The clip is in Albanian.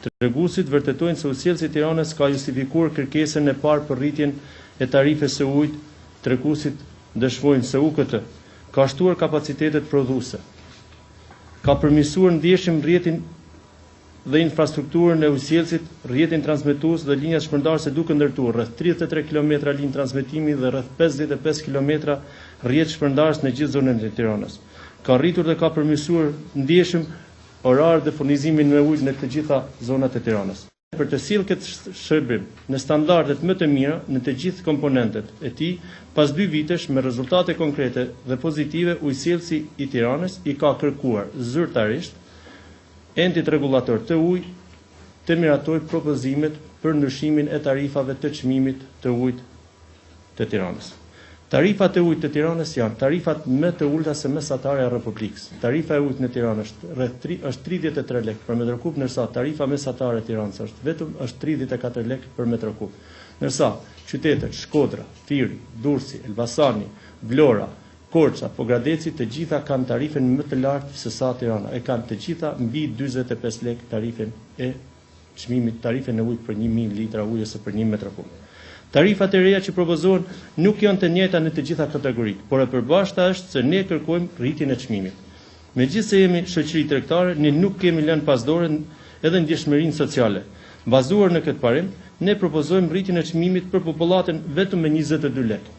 Treguesit vërtetojnë se Ujësiellësi i Tiranës ka justifikuar kërkesën e parë për rritjen e tarifës së ujit. Treguesit dëshmojnë se UKT ka shtuar kapacitetet prodhuese, ka përmirësuar ndjeshëm rrjetin dhe infrastrukturën e Ujësiellësit, rrjetin transmetues dhe linjat shpërndarëse duke ndërtuar rreth 33 km linjë transmetimi dhe rreth 55 km rrjet shpërndarës në gjithë zonën e Tiranës. Ka rritur dhe ka përmirësuar ndjeshëm orar dhe furnizimin me ujë në të gjitha zonat e Tiranës. Për të sjellë këtë shërbim në standardet më të mira në të gjithë komponentet e tij, pas 2 vitesh me rezultate konkrete dhe pozitive, Ujësiellësi i Tiranës i ka kërkuar zyrtarisht entit rregullator të ujit të miratojë propozimet për ndryshimin e tarifave të çmimit të ujit të Tiranës. Tarifat e ujit të Tiranës janë tarifat më të ulta se mesatare e Republikës. Tarifa e ujit në Tiranë është 33 lekë për metër kub, ndërsa tarifa mesatare e Tiranës është 34 lekë për metër kub. Ndërsa qytetet Shkodra, Firi, Durrësi, Elbasani, Vlora, Korça, Pogradeci, të gjitha kanë tarifën më të lartë se sa Tirana. E kanë të gjitha mbi 45 lekë tarifën e çmimit, tarifën e ujit për 1000 litra ujë ose për 1 metër kub. Tarifat e reja që propozohen nuk janë të njëjta në të gjitha kategoritë, por e përbashkëta është se ne kërkojmë rritjen e çmimit. Megjithëse jemi shoqëri tregtare, ne nuk kemi lënë pas dore edhe ndjeshmërinë sociale. Bazuar në këtë parim, ne propozojmë rritjen e çmimit për popullatën vetëm me 22 lekë.